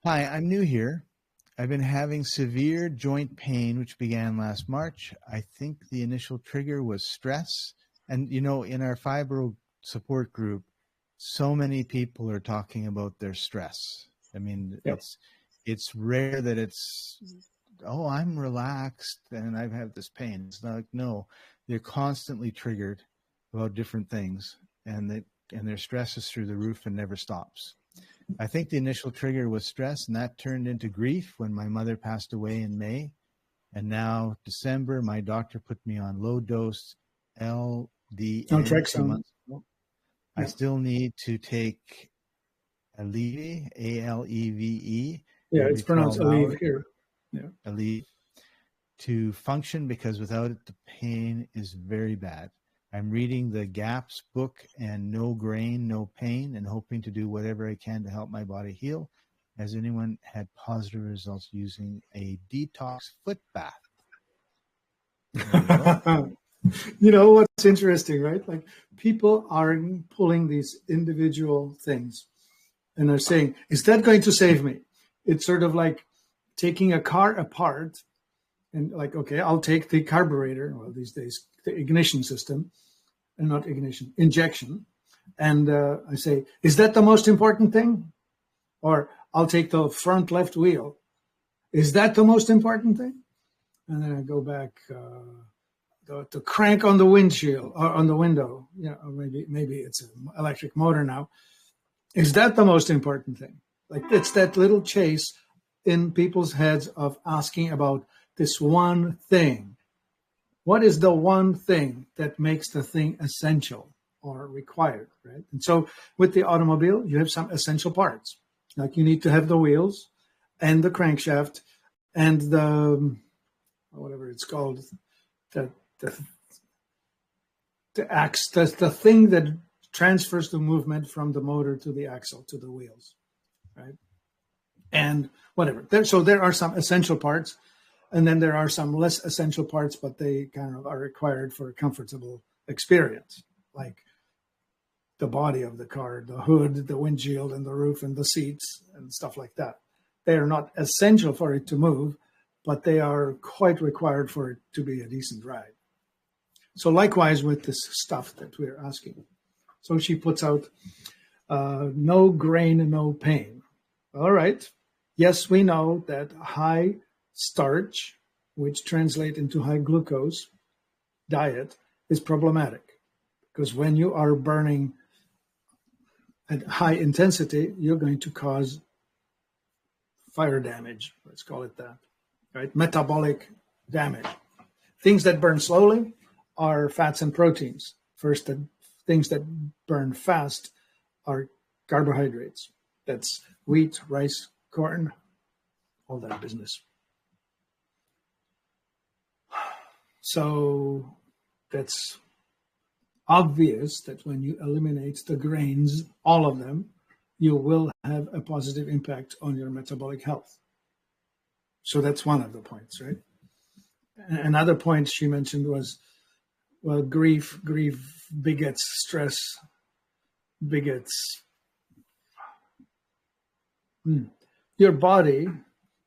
Hi, I'm new here. I've been having severe joint pain, which began last March. I think the initial trigger was stress. And, in our fibro support group, so many people are talking about their stress. I mean, Yep. it's rare that it's, oh, I'm relaxed and I've had this pain. It's not like, no, they're constantly triggered about different things, and their stress is through the roof and never stops. I think the initial trigger was stress, and that turned into grief when my mother passed away in May. And now December, my doctor put me on low dose LDN 2 Naltrexone. months ago. I still need to take Aleve, Aleve, Yeah, every it's pronounced 12 Aleve hours, here. Yeah. Aleve, to function, because without it, the pain is very bad. I'm reading the GAPS book and No Grain, No Pain, and hoping to do whatever I can to help my body heal. Has anyone had positive results using a detox foot bath? You know what's interesting, right? Like, people are pulling these individual things and are saying, is that going to save me? It's sort of like taking a car apart and like, okay, I'll take the carburetor, well, these days, the ignition system, and not ignition, injection. And I say, is that the most important thing? Or I'll take the front left wheel. Is that the most important thing? And then I go back to crank on the windshield or on the window. Or maybe it's an electric motor now. Is that the most important thing? Like, it's that little chase in people's heads of asking about this one thing. What is the one thing that makes the thing essential or required, right? And so with the automobile, you have some essential parts. Like, you need to have the wheels and the crankshaft and the, whatever it's called, the axe, the thing that transfers the movement from the motor to the axle to the wheels, right? And whatever. So there are some essential parts, and then there are some less essential parts, but they kind of are required for a comfortable experience, like the body of the car, the hood, the windshield, and the roof, and the seats, and stuff like that. They are not essential for it to move, but they are quite required for it to be a decent ride. So likewise with this stuff that we're asking. So she puts out no grain, no pain. All right. Yes, we know that high starch, which translate into high glucose diet, is problematic, because when you are burning at high intensity, you're going to cause fire damage. Let's call it that, right? Metabolic damage. Things that burn slowly are fats and proteins. First, the things that burn fast are carbohydrates. That's wheat, rice, corn, all that business. So that's obvious that when you eliminate the grains, all of them, you will have a positive impact on your metabolic health. So that's one of the points, right? Another point she mentioned was, well, grief begets stress, begets. Your body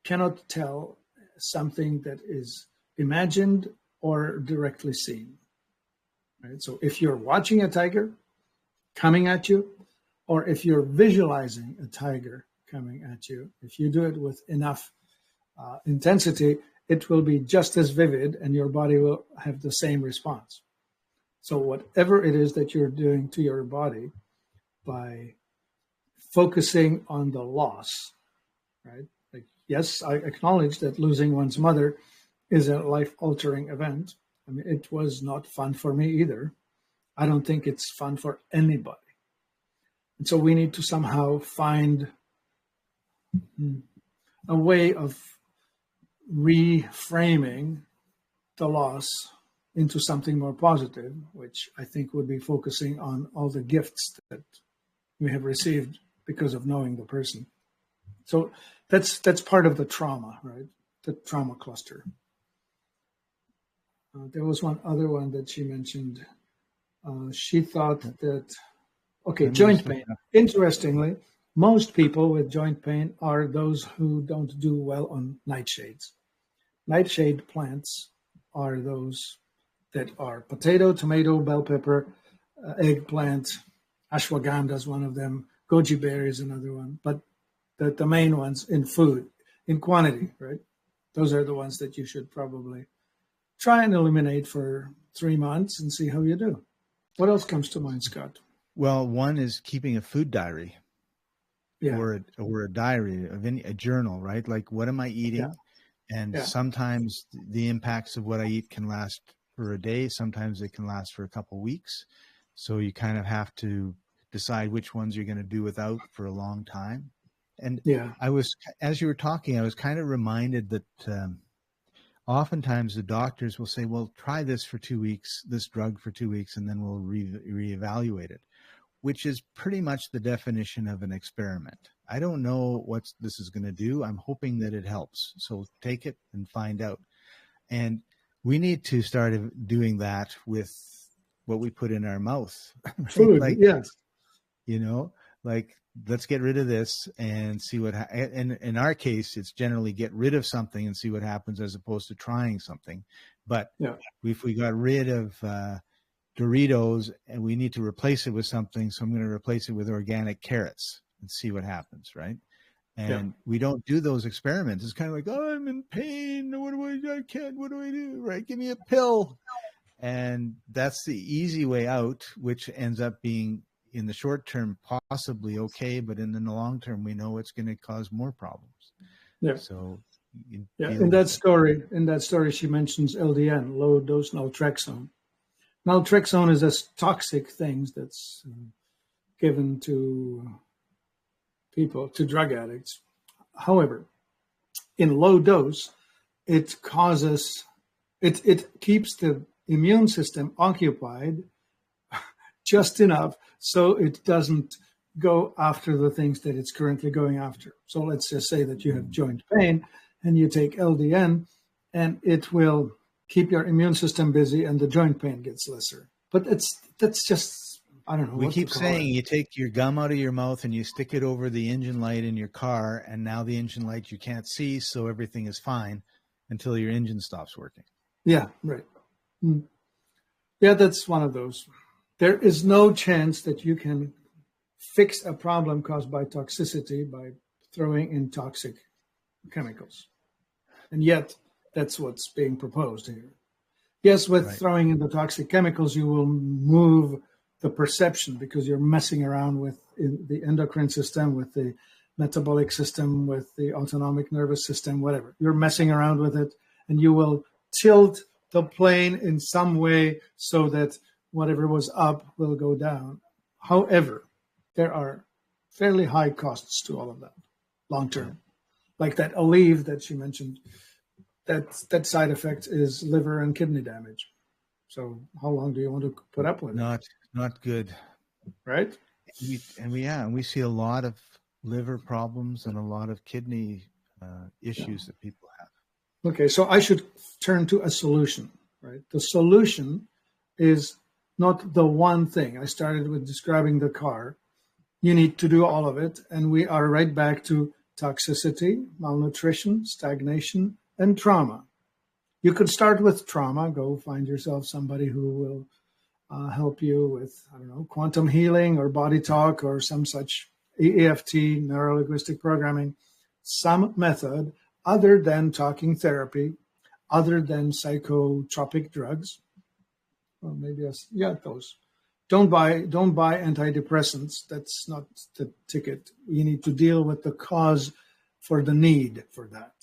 cannot tell something that is imagined or directly seen. Right? So if you're watching a tiger coming at you, or if you're visualizing a tiger coming at you, if you do it with enough intensity, it will be just as vivid and your body will have the same response. So whatever it is that you're doing to your body by focusing on the loss, right? Like, yes, I acknowledge that losing one's mother is a life-altering event. I mean, it was not fun for me either. I don't think it's fun for anybody. And so we need to somehow find a way of reframing the loss into something more positive, which I think would be focusing on all the gifts that we have received because of knowing the person. So that's part of the trauma, right? The trauma cluster. There was one other one that she mentioned. She thought that, okay, joint pain. Interestingly, Most people with joint pain are those who don't do well on nightshades. Nightshade plants are those that are potato, tomato, bell pepper, eggplant, ashwagandha is one of them, goji berry is another one, but the main ones in food, in quantity, right? Those are the ones that you should probably try and eliminate for 3 months and see how you do. What else comes to mind, Scott? Well, one is keeping a food diary, Yeah, or a diary of a journal, right? Like, what am I eating? yeah, And yeah, sometimes the impacts of what I eat can last for a day. Sometimes it can last for a couple of weeks. So you kind of have to decide which ones you're going to do without for a long time. And yeah, as you were talking, I was kind of reminded that oftentimes the doctors will say, well, try this for 2 weeks, this drug for 2 weeks, and then we'll reevaluate it, which is pretty much the definition of an experiment. I don't know what this is going to do. I'm hoping that it helps. So take it and find out. And we need to start doing that with what we put in our mouth. Right? food, Like, yes, like, let's get rid of this and see what, and in our case, it's generally get rid of something and see what happens as opposed to trying something. But yeah, if we got rid of Doritos and we need to replace it with something, so I'm going to replace it with organic carrots and see what happens, right? yeah, And we don't do those experiments. It's kind of like, oh, I'm in pain. What do I can't, what do I do? Right? Give me a pill. And that's the easy way out, which ends up being, in the short term, possibly okay, but in the long term, we know it's going to cause more problems. yeah. So you Yeah, deal in with that story, she mentions LDN, low dose naltrexone. Naltrexone is a toxic thing that's given to people, to drug addicts. However, in low dose, it keeps the immune system occupied just enough so it doesn't go after the things that it's currently going after. So let's just say that you have joint pain and you take LDN, and it will keep your immune system busy and the joint pain gets lesser. But that's just, I don't know. We what keep to call saying it. you take your gum out of your mouth and you stick it over the engine light in your car, and now the engine light you can't see, so everything is fine until your engine stops working. Yeah, right. Yeah, that's one of those. There is no chance that you can fix a problem caused by toxicity by throwing in toxic chemicals. And yet, that's what's being proposed here. Yes, with Right. throwing in the toxic chemicals, you will move the perception because you're messing around with the endocrine system, with the metabolic system, with the autonomic nervous system, whatever. You're messing around with it, and you will tilt the plane in some way so that whatever was up will go down. However, there are fairly high costs to all of that long term. Like that Aleve that she mentioned, that side effect is liver and kidney damage. So how long do you want to put up with it? Not good. Right? We see a lot of liver problems and a lot of kidney issues that people have. Okay, so I should turn to a solution, right? The solution is not the one thing. I started with describing the car. You need to do all of it. And we are right back to toxicity, malnutrition, stagnation, and trauma. You could start with trauma. Go find yourself somebody who will help you with, I don't know, quantum healing or body talk or some such EFT, neuro-linguistic programming, some method other than talking therapy, other than psychotropic drugs. Or maybe, those. Don't buy antidepressants. That's not the ticket. You need to deal with the cause for the need for that.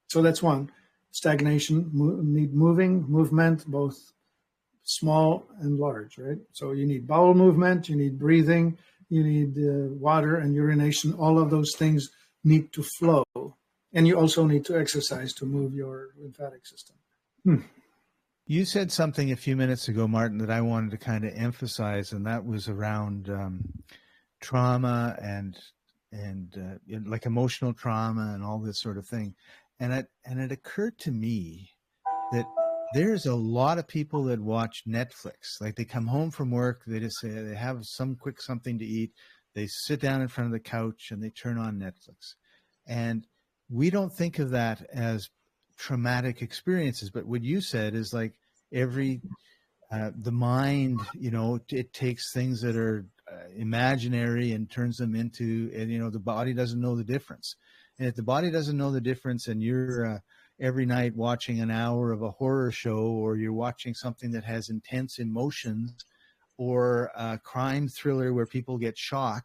So that's one. Stagnation, need movement, both small and large, right? So you need bowel movement, you need breathing, you need water and urination. All of those things need to flow. And you also need to exercise to move your lymphatic system. You said something a few minutes ago, Martin, that I wanted to kind of emphasize, and that was around trauma and like emotional trauma and all this sort of thing. And it occurred to me that there's a lot of people that watch Netflix. Like, they come home from work, they just say they have some quick something to eat, they sit down in front of the couch and they turn on Netflix. And we don't think of that as traumatic experiences, but what you said is like every the mind, it takes things that are imaginary and turns them into, and the body doesn't know the difference. And if the body doesn't know the difference, and you're every night watching an hour of a horror show, or you're watching something that has intense emotions, or a crime thriller where people get shot,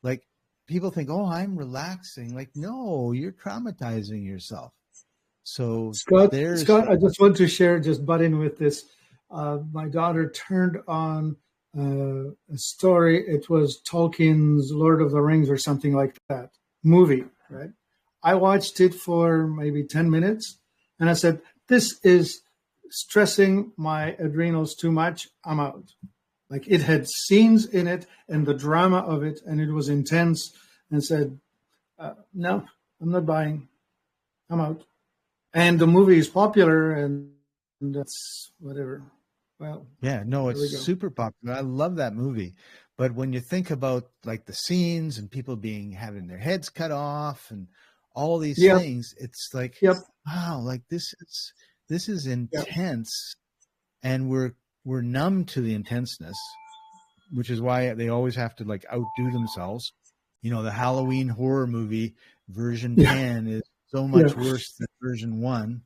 like people think, oh, I'm relaxing. Like, no, you're traumatizing yourself. So Scott, I just want to share, just butt in with this. My daughter turned on a story. It was Tolkien's Lord of the Rings or something like that movie, right? I watched it for maybe 10 minutes and I said, this is stressing my adrenals too much. I'm out. Like, it had scenes in it and the drama of it, and it was intense, and said, no, I'm not buying. I'm out. And the movie is popular, and that's whatever. Well, yeah, no, it's super popular. I love that movie. But when you think about like the scenes and people having their heads cut off and all these things, it's like, wow, like this is intense, and we're numb to the intenseness, which is why they always have to like outdo themselves. The Halloween horror movie version 10 is so much worse than version 1.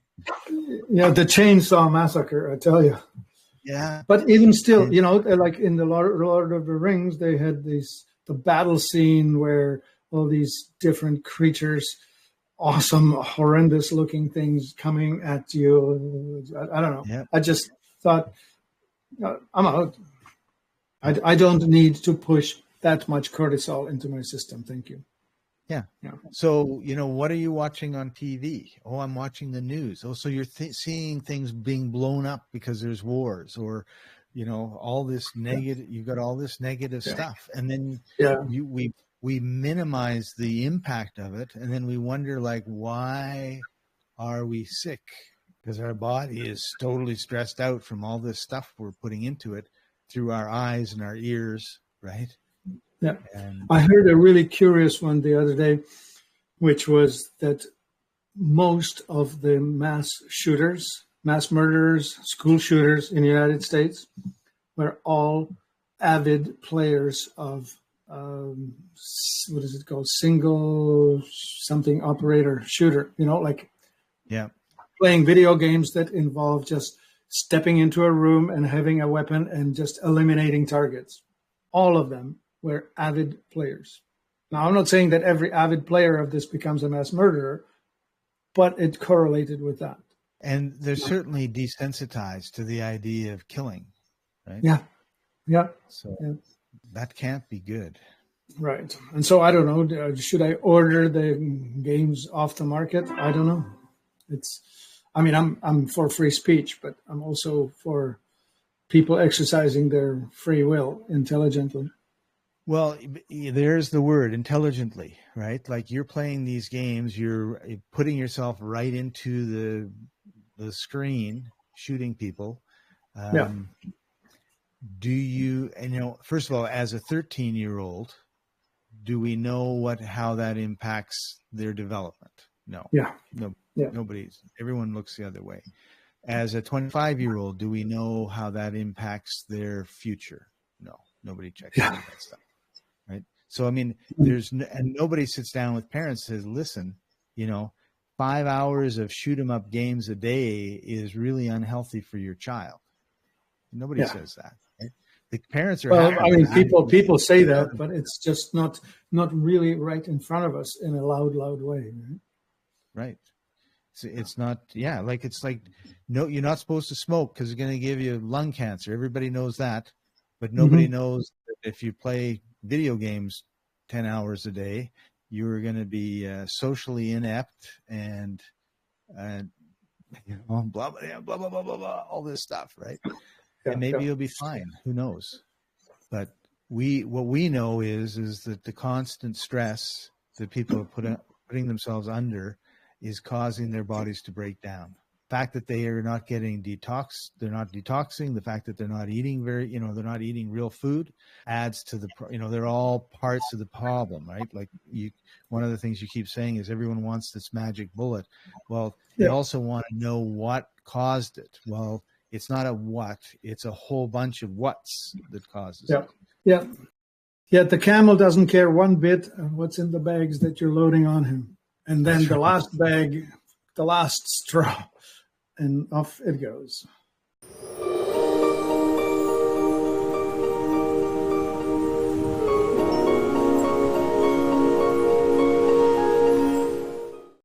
Yeah, the Chainsaw Massacre, I tell you. Yeah. But even still, like in the Lord of the Rings, they had the battle scene where all these different creatures, awesome, horrendous looking things coming at you. I don't know. Yep. I just thought, I'm out. I don't need to push that much cortisol into my system. Thank you. Yeah. So, what are you watching on TV? Oh, I'm watching the news. Oh, so you're seeing things being blown up because there's wars, or, all this negative, you've got all this negative stuff. And then we minimize the impact of it. And then we wonder, like, why are we sick? Because our body is totally stressed out from all this stuff we're putting into it through our eyes and our ears, right? Yeah. And I heard a really curious one the other day, which was that most of the mass murderers, school shooters in the United States were all avid players of, what is it called? Single something operator shooter, playing video games that involve just stepping into a room and having a weapon and just eliminating targets. All of them were avid players. Now, I'm not saying that every avid player of this becomes a mass murderer, but it correlated with that. And they're certainly desensitized to the idea of killing, right? Yeah. So that can't be good. Right. And so I don't know, should I order the games off the market? I don't know. I'm for free speech, but I'm also for people exercising their free will intelligently. Well, there's the word, intelligently, right? Like, you're playing these games, you're putting yourself right into the screen, shooting people. Do you, first of all, as a 13-year-old, do we know how that impacts their development? No. Everyone looks the other way. As a 25-year-old, do we know how that impacts their future? No, nobody checks any of that stuff. Right. So, and nobody sits down with parents and says, listen, 5 hours of shoot 'em up games a day is really unhealthy for your child. Nobody says that. Right? The parents are people say that, but it's just not really right in front of us in a loud way. Right. So it's not, no, you're not supposed to smoke because it's going to give you lung cancer. Everybody knows that, but nobody knows that if you play video games 10 hours a day, you're going to be socially inept and blah, blah, blah, blah, blah, blah, blah, all this stuff, right? And maybe you'll be fine. Who knows? But what we know is that the constant stress that people are putting themselves under is causing their bodies to break down. fact that they are not getting they're not detoxing, the fact that they're not eating they're not eating real food adds to the, they're all parts of the problem, right? Like one of the things you keep saying is everyone wants this magic bullet. Well, they also want to know what caused it. Well, it's not a what, it's a whole bunch of what's that causes it. Yeah. Yet the camel doesn't care one bit of what's in the bags that you're loading on him. And then the last bag, the last straw, and off it goes.